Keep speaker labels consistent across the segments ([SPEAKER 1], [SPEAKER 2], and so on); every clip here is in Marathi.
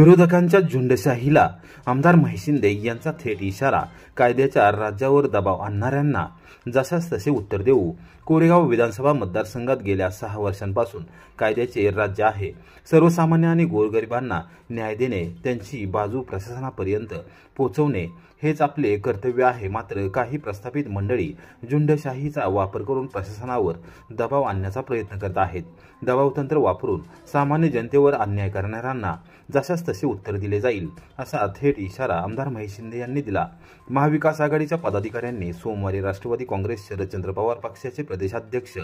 [SPEAKER 1] विरोधकांच्या झुंडशाहीला आमदार महेश शिंदे यांचा थेट इशारा. कायद्याच्या राज्यावर दबाव आणणाऱ्यांना जशास तसे उत्तर देऊ. कोरेगाव विधानसभा मतदारसंघात गेल्या 6 वर्षांपासून कायद्याचे राज्य आहे. सर्वसामान्य आणि गोरगरिबांना न्याय देणे, त्यांची बाजू प्रशासनापर्यंत पोहोचवणे हेच आपले कर्तव्य आहे. मात्र काही प्रस्थापित मंडळी झुंडशाहीचा वापर करून प्रशासनावर दबाव आणण्याचा प्रयत्न करत आहेत. दबावतंत्र वापरून सामान्य जनतेवर अन्याय करणाऱ्यांना जशास तसे उत्तर दिले जाईल, असा थेट इशारा आमदार महेश शिंदे यांनी दिला. महाविकास आघाडीच्या पदाधिकाऱ्यांनी सोमवारी राष्ट्रवादी काँग्रेस शरदचंद्र पवार पक्षाचे प्रदेशाध्यक्ष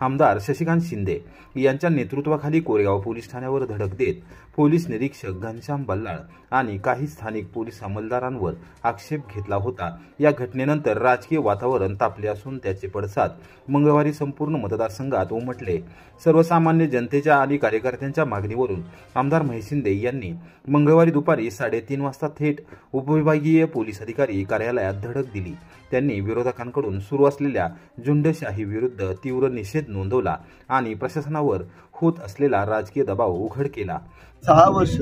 [SPEAKER 1] आमदार शशिकांत शिंदे यांच्या नेतृत्वाखाली कोरेगाव पोलीस ठाण्यावर धडक देत पोलीस निरीक्षक घनश्याम बल्लाळ आणि काही स्थानिक पोलीस अंमलदारांवर आक्षेप घेतला होता. या घटनेनंतर राजकीय वातावरण तापले असून त्याचे पडसाद मंगळवारी संपूर्ण मतदारसंघात उमटले. सर्वसामान्य जनतेच्या आणि कार्यकर्त्यांच्या मागणीवरून आमदार महेश शिंदे यांनी मंगळवारी दुपारी 3:30 वाजता थेट उपविभागीय पोलीस अधिकारी कार्यालयात धडक दिली. त्यांनी विरोधकांकडून सुरू असलेल्या झुंडशाही विरुद्ध तीव्र निषेध नोंदवला आणि प्रशासनावर होत असलेला राजकीय दबाव उघड केला.
[SPEAKER 2] 6 वर्ष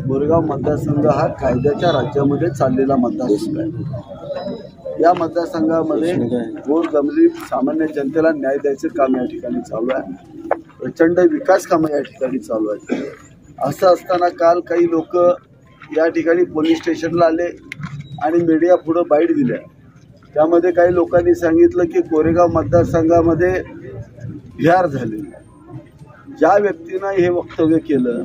[SPEAKER 2] कोरेगाव मतदारसंघ हा कायद्याच्या राज्यामध्ये चाललेला मतदारसंघ आहे. या मतदारसंघामध्ये गोरगरीब सामान्य जनतेला न्याय द्यायचं काम या ठिकाणी चालू आहे. प्रचंड विकास कामं या ठिकाणी चालू आहेत. असं असताना काल काही लोक या ठिकाणी पोलीस स्टेशनला आले आणि मीडिया पुढं बाईट दिल्या. त्यामध्ये काही लोकांनी सांगितलं की कोरेगाव मतदारसंघामध्ये बिहार झालेली. ज्या व्यक्तीनं हे वक्तव्य केलं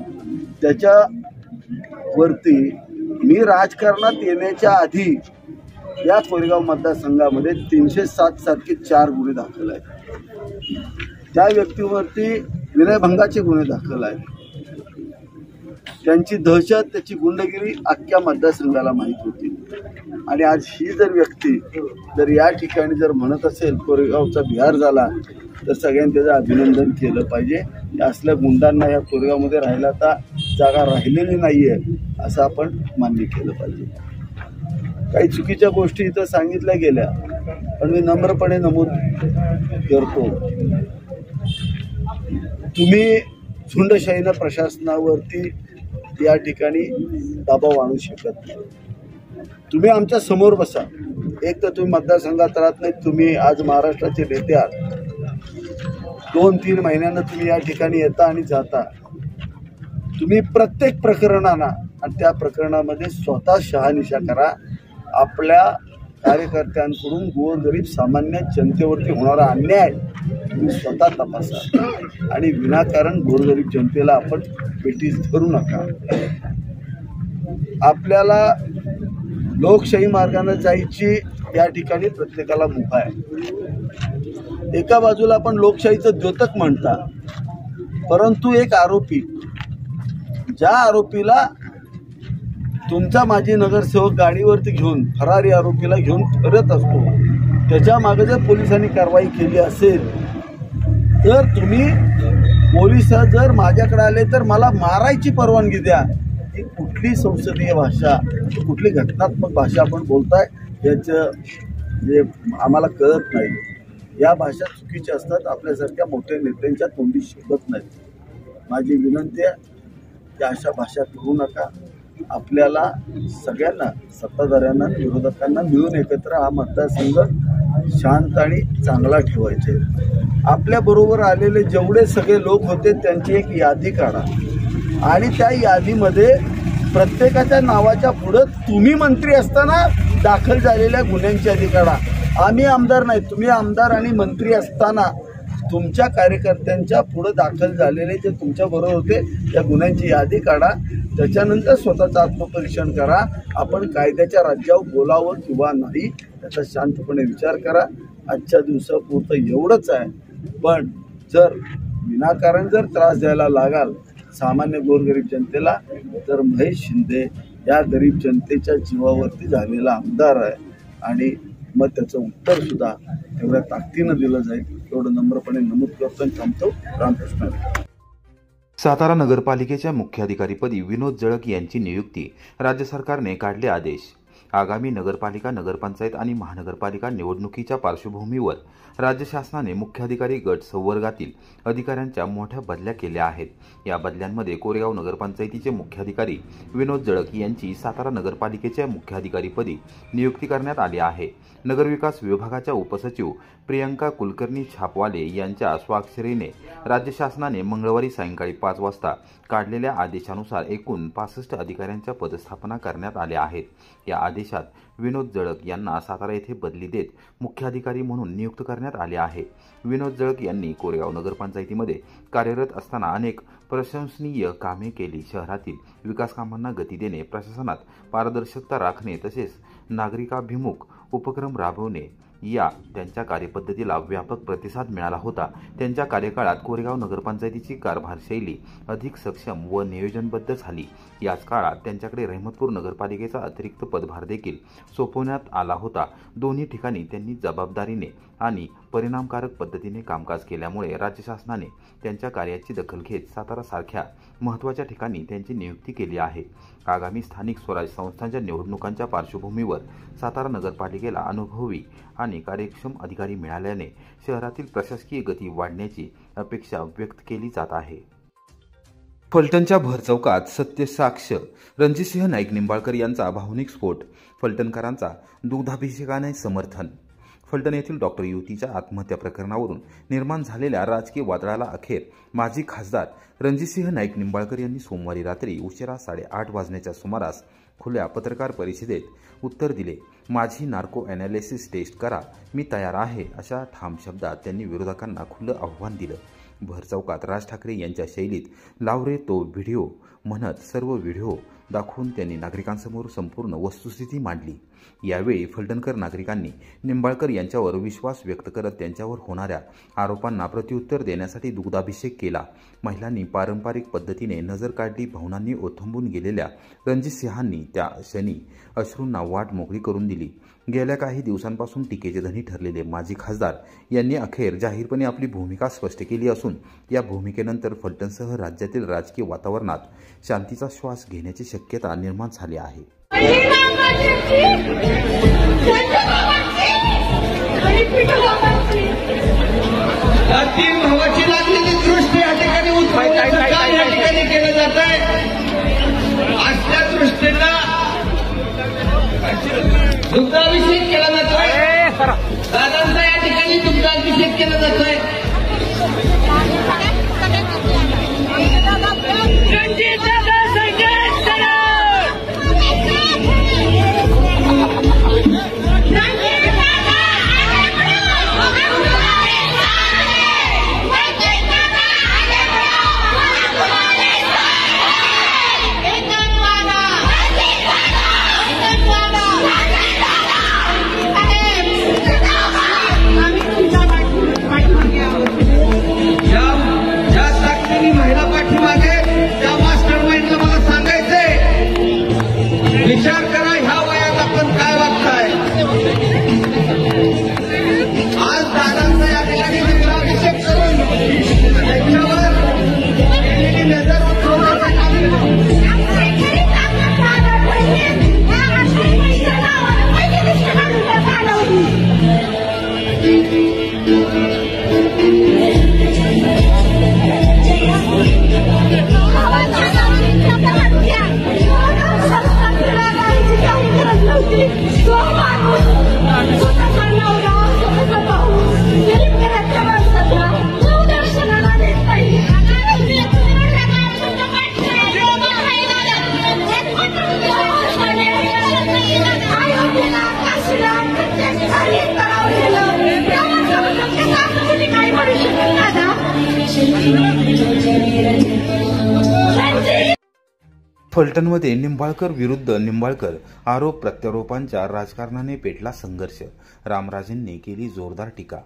[SPEAKER 2] त्याच्यावरती मी राजकारणात येण्याच्या आधी या कोरेगाव मतदारसंघामध्ये 307 सारखे 4 गुन्हे दाखल आहेत. त्या व्यक्तीवरती विनयभंगाचे गुन्हे दाखल आहेत. त्यांची दहशत, त्याची गुंडगिरी अख्ख्या मतदारसंघाला माहीत होती. आणि आज ही जर व्यक्ती जर या ठिकाणी जर म्हणत असेल कोरेगावचा बिहार झाला तर सगळ्यांनी त्याचं अभिनंदन केलं पाहिजे. असल्या गुंडांना या कोरेगावमध्ये राहायला आता जागा राहिलेली नाही आहे असं आपण मान्य केलं पाहिजे. काही चुकीच्या गोष्टी इथं सांगितल्या गेल्या पण मी नम्रपणे नमूद करतो, तुम्ही झुंडशाहीनं प्रशासनावरती या ठिकाणी दबाव आणू शकत नाही. तुम्ही आमच्या समोर बसा. एक तर तुम्ही मतदारसंघात राहत नाही, तुम्ही आज महाराष्ट्राचे नेते आहात. 2-3 महिन्यांना तुम्ही या ठिकाणी येता आणि जाता. तुम्ही प्रत्येक प्रकरणाला आणि त्या प्रकरणामध्ये स्वतः शहानिशा करा. आपल्या कार्यकर्त्यांकडून गोरगरीब सामान्य जनतेवरती होणारा अन्याय तुम्ही स्वतः तपासा आणि विनाकारण गोरगरीब जनतेला आपण पेटीस धरू नका. आपल्याला लोकशाही मार्गाने जायची या ठिकाणी प्रत्येकाला मुभा आहे. एका बाजूला आपण लोकशाहीचं द्योतक म्हणता, परंतु एक आरोपी, ज्या आरोपीला तुमचा माजी नगरसेवक गाडीवरती घेऊन फरारी आरोपीला घेऊन फिरत असतो, त्याच्या मागे जर पोलिसांनी कारवाई केली असेल तर तुम्ही पोलिस जर माझ्याकडे आले तर मला मारायची परवानगी द्या. ही कुठली संसदीय भाषा, कुठली घटनात्मक भाषा आपण बोलताय याचं जे आम्हाला कळत नाही. या भाषा चुकीच्या असतात. आपल्यासारख्या मोठ्या नेत्यांच्या तोंडी शिकत नाहीत. माझी विनंती आहे की अशा भाषा करू नका. आपल्याला सगळ्यांना, सत्ताधाऱ्यांना, विरोधकांना मिळून एकत्र हा मतदारसंघ शांत आणि चांगला ठेवायचे. आपल्याबरोबर आलेले जेवढे सगळे लोक होते त्यांची एक यादी काढा आणि त्या यादीमध्ये प्रत्येकाच्या नावाच्या पुढं तुम्ही मंत्री असताना दाखल झालेल्या गुन्ह्यांची यादी काढा. आम्ही आमदार नाही, तुम्ही आमदार आणि मंत्री असताना तुमच्या कार्यकर्त्यांच्या पुढं दाखल झालेले जे तुमच्याबरोबर होते त्या गुन्ह्यांची यादी काढा. त्याच्यानंतर स्वतःचं आत्मपरीक्षण करा. आपण कायद्याच्या राज्यावर बोलावं किंवा नाही त्याचा शांतपणे विचार करा. आजच्या दिवसापुरतं एवढंच आहे. पण जर विनाकारण जर त्रास द्यायला लागाल सामान्य गोरगरीब जनतेला तर महेश शिंदे या गरीब जनतेच्या जीवावरती झालेला आमदार आहे आणि मग त्याचं उत्तरसुद्धा एवढ्या ताकदीनं दिलं जाईल एवढं नम्रपणे नमूद करतो आणि थांबतो. रामकृष्ण.
[SPEAKER 1] सातारा नगरपालिकेच्या मुख्याधिकारीपदी विनोद जळक यांची नियुक्ती. राज्य सरकारने काढले आदेश. आगामी नगरपालिका, नगरपंचायत आणि महानगरपालिका निवडणुकीच्या पार्श्वभूमीवर राज्य शासनाने मुख्याधिकारी गट संवर्गातील अधिकाऱ्यांच्या मोठ्या बदल्या केल्या आहेत। या बदल्यांमध्ये कोरेगाव नगरपंचायतीचे मुख्याधिकारी विनोद जळक यांची सातारा नगरपालिकेच्या मुख्याधिकारीपदी नियुक्ती करण्यात आली आहे। नगरविकास विभागाच्या उपसचिव प्रियंका कुलकर्णी छापवाले यांच्या स्वाक्षरीने राज्य शासनाने मंगळवारी सायंकाळी 5 वाजता काढलेल्या आदेशानुसार एकूण 65 अधिकाऱ्यांच्या पदस्थापना करण्यात आल्या आहेत। या आदेशात विनोद जळक यांना सातारा येथे बदली देत मुख्याधिकारी म्हणून नियुक्त करण्यात आले आहे। विनोद जळक यांनी कोरेगाव नगरपंचायतीमध्ये कार्यरत असताना अनेक प्रशंसनीय कामे केली। शहरातील विकास कामांना गती देणे, प्रशासनात पारदर्शकता राखणे तसेच नागरिकाभिमुख उपक्रम राबवणे या त्यांच्या कार्यपद्धतीला व्यापक प्रतिसाद मिळाला होता। त्यांच्या कार्यकाळात कोरेगाव नगरपंचायतीची कारभारशैली अधिक सक्षम व नियोजनबद्ध झाली। याच काळात त्यांच्याकडे रहमतपूर नगरपालिकेचा अतिरिक्त पदभार देखील सोपवण्यात आला होता। दोन्ही ठिकाणी त्यांनी जबाबदारीने आणि परिणामकारक पद्धतीने कामकाज केल्यामुळे राज्य शासनाने त्यांच्या कार्याची दखल घेत सातारा सारख्या महत्त्वाच्या ठिकाणी त्यांची नियुक्ती केली आहे। आगामी स्थानिक स्वराज्य संस्थांच्या निवडणुकांच्या पार्श्वभूमीवर सातारा नगरपालिकेला अनुभवी आणि कार्यक्षम अधिकारी मिळाल्याने शहरातील प्रशासकीय गती वाढण्याची अपेक्षा व्यक्त केली जात आहे। फलटणच्या भरचौकात सत्यसाक्ष रणजितसिंह नाईक निंबाळकर यांचा भावनिक स्फोट, फलटणकरांचा दुग्धाभिषेकाने समर्थन। फलटण येथील डॉक्टर युवतीच्या आत्महत्या प्रकरणावरून निर्माण झालेल्या राजकीय वादळाला अखेर माजी खासदार रणजितसिंह नाईक निंबाळकर यांनी सोमवारी रात्री उशिरा 8:30 वाजण्याच्या सुमारास खुल्या पत्रकार परिषदेत उत्तर दिले। माझी नार्को ॲनालिसिस टेस्ट करा, मी तयार आहे, अशा ठाम शब्दात त्यांनी विरोधकांना खुलं आव्हान दिलं। भरचौकात राज ठाकरे यांच्या शैलीत लाव रे तो व्हिडिओ म्हणत सर्व व्हिडिओ दाखवून त्यांनी नागरिकांसमोर संपूर्ण वस्तुस्थिती मांडली। यावेळी फलटणकर नागरिकांनी निंबाळकर यांच्यावर विश्वास व्यक्त करत त्यांच्यावर होणाऱ्या आरोपांना प्रत्युत्तर देण्यासाठी दुग्धाभिषेक केला। महिलांनी पारंपरिक पद्धतीने नजर काढली। भावनांनी ओथंबून गेलेल्या रणजितसिंहांनी त्या क्षणी अश्रूंना वाट मोकळी करून दिली। गेल्या काही दिवसांपासून टीकेचे धनी ठरलेले माजी खासदार यांनी अखेर जाहीरपणे आपली भूमिका स्पष्ट केली असून या भूमिकेनंतर फलटणसह राज्यातील राजकीय वातावरणात शांतीचा श्वास घेण्याची शक्यता निर्माण झाली आहे।
[SPEAKER 3] दुग्धाभिषेक केला जातोय, दादांचा या ठिकाणी दुग्धाभिषेक केला जातोय। विचार करा, ह्या वयात आपण काय वागताय। आज दादांचा या ठिकाणी दुग्धाभिषेक करून त्याच्यावर नजर उतरवण्याचं काम केलं।
[SPEAKER 1] फलटणमध्ये निंबाळकर विरुद्ध निंबाळकर आरोप प्रत्यारोपांच्या राजकारणाने पेटला संघर्ष। रामराजेंनी केली जोरदार टीका।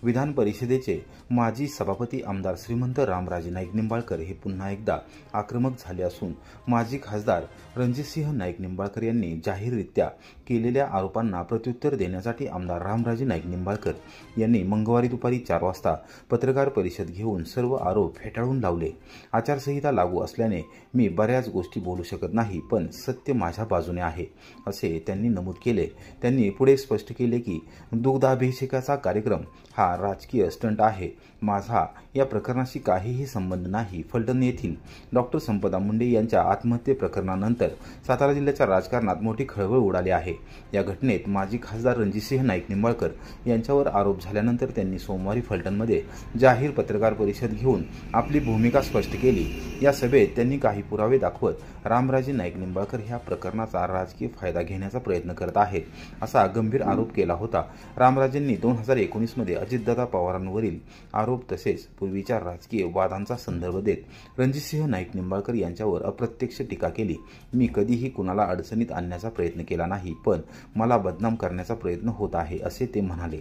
[SPEAKER 1] विधान परिषदेचे माजी सभापती आमदार श्रीमंत रामराजे नाईक निंबाळकर हे पुन्हा एकदा आक्रमक झाले असून माजी खासदार रणजितसिंह नाईक निंबाळकर यांनी जाहीररित्या केलेल्या आरोपांना प्रत्युत्तर देण्यासाठी आमदार रामराजे नाईक निंबाळकर यांनी मंगळवारी दुपारी 4 वाजता पत्रकार परिषद घेऊन सर्व आरोप फेटाळून लावले। आचारसंहिता लागू असल्याने मी बऱ्याच गोष्टी बोलू शकत नाही, पण सत्य माझ्या बाजूने आहे असे त्यांनी नमूद केले। त्यांनी पुढे स्पष्ट केले की दुग्धाभिषेकाचा कार्यक्रम हा राजकीय स्टंट आहे। माझा या प्रकरणाशी काहीही संबंध नाही। फलटण येथील डॉक्टर संपदा मुंडे यांच्या आत्महत्ये प्रकरणानंतर सातारा जिल्ह्याच्या राजकारणात मोठी खळबळ उडाली आहे। या घटनेत माजी खासदार रणजितसिंह नाईक निंबाळकर यांच्यावर आरोप झाल्यानंतर त्यांनी सोमवारी फलटणमध्ये जाहीर पत्रकार परिषद घेऊन आपली भूमिका स्पष्ट केली। या सभेत त्यांनी काही पुरावे दाखवत रामराजे नाईक निंबाळकर ह्या प्रकरणाचा राजकीय फायदा घेण्याचा प्रयत्न करत आहेत असा गंभीर आरोप केला होता। रामराजेंनी 2019 मध्ये अजितदादा पवारांवरील आरोप तसेच पूर्वीच्या राजकीय वादांचा संदर्भ देत रणजितसिंह नाईक निंबाळकर यांच्यावर अप्रत्यक्ष टीका केली। मी कधीही कुणाला अडचणीत आणण्याचा प्रयत्न केला नाही, पण मला बदनाम करण्याचा प्रयत्न होत आहे असे ते म्हणाले।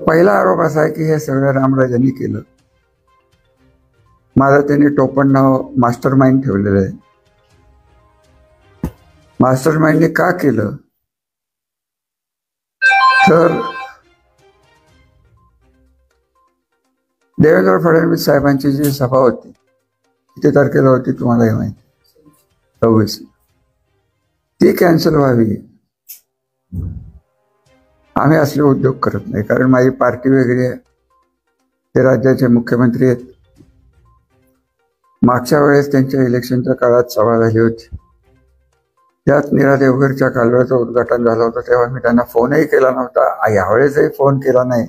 [SPEAKER 4] पहिला आरोप असा आहे की हे सगळं रामराजांनी केलं। माझं त्यांनी टोपण नाव मास्टर माइंड ठेवलेलं आहे। मास्टर माइंडने का केलं तर देवेंद्र फडणवीस साहेबांची जी सभा होती किती तारखेला होती तुम्हालाही माहिती, 26, ती कॅन्सल व्हावी। आम्ही असले उद्योग करत नाही, कारण माझी पार्टी वेगळी आहे, ते राज्याचे मुख्यमंत्री आहेत। मागच्या वेळेस त्यांच्या इलेक्शनच्या काळात सभा झाली होती, त्यात नीरा देवघरच्या कालव्याचं उद्घाटन झालं होतं, तेव्हा मी त्यांना फोनही केला नव्हता। यावेळेसही फोन केला नाही,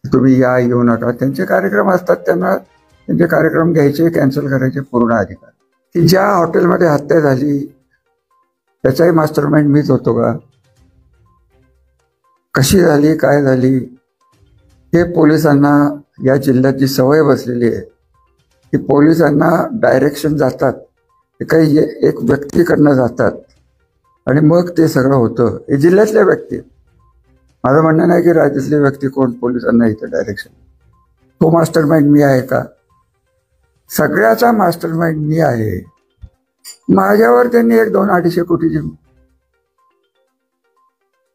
[SPEAKER 4] तुम्ही या येऊ नका। त्यांचे कार्यक्रम असतात, त्यांना त्यांचे कार्यक्रम घ्यायचे कॅन्सल करायचे पूर्ण अधिकार। की ज्या हॉटेलमध्ये हत्या झाली त्याचाही मास्टर माइंड मीच होतो का? कशी झाली, काय झाली, हे पोलिसांना या जिल्ह्याची सवय बसलेली आहे की पोलिसांना डायरेक्शन जातात, ते काही एक व्यक्तीकडनं जातात आणि मग ते सगळं होतं। हे जिल्ह्यातल्या व्यक्ती, माझं म्हणणं नाही की राज्यातली व्यक्ती कोण पोलिसांना इथं डायरेक्शन, तो मास्टर माइंड मी आहे का? सगळ्याचा मास्टर माइंड मी आहे। माझ्यावर त्यांनी 1-2-250 कोटीची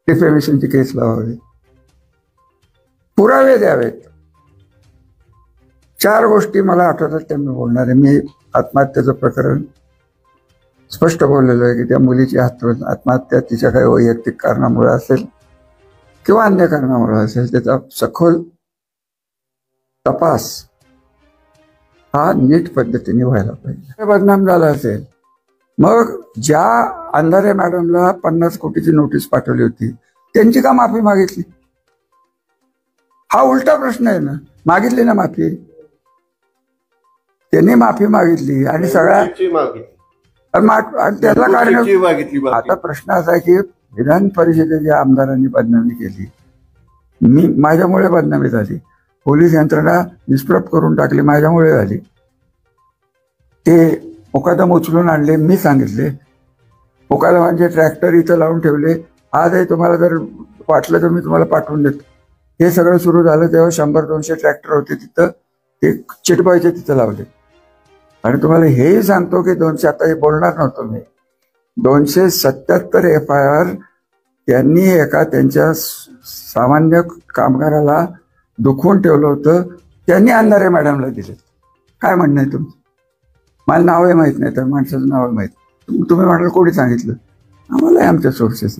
[SPEAKER 4] डिफेमेशनची केस लावावी, पुरावे द्यावेत। 4 गोष्टी मला आठवतात त्या मी बोलणार आहे। मी आत्महत्येचं प्रकरण स्पष्ट बोललेलो आहे की त्या मुलीची आत्महत्या तिच्या काही वैयक्तिक कारणामुळे असेल किंवा अन्य कारणामुळे असेल, त्याचा सखोल तपास हा नीट पद्धतीने व्हायला पाहिजे। बदनाम झाला असेल, मग ज्या अंधारे मॅडमला 50 कोटीची नोटीस पाठवली होती त्यांची का माफी मागितली? हा उलटा प्रश्न आहे ना। मागितली ना माफी, त्यांनी माफी मागितली आणि सगळ्या त्याला कारण। आता प्रश्न असा आहे की विधान परिषदेच्या आमदारांनी बदनामी केली, मी माझ्यामुळे बदनामी झाली, पोलीस यंत्रणा निष्प्रभ करून टाकली माझ्यामुळे झाली, ते मुकादम उचलून आणले, मी सांगितले, मुकादमांचे ट्रॅक्टर इथं लावून ठेवले, आजही तुम्हाला जर वाटलं तर मी तुम्हाला पाठवून देतो। हे सगळं सुरू झालं तेव्हा 100-200 ट्रॅक्टर होते तिथं, ते चिटबाईचे तिथं लावले। आणि तुम्हाला हेही सांगतो की 200, आता हे बोलणार नव्हतो मी, 277 FIR त्यांनी एका त्यांच्या सामान्य कामगाराला दुखवून ठेवलं होतं, त्यांनी अंधारे मॅडमला दिले। काय म्हणणं आहे तुमचं? मला नावही माहीत नाही, तर माणसाचं नाव माहीत, तुम्ही म्हणाल कोणी सांगितलं? आम्हाला आमच्या सोर्सेस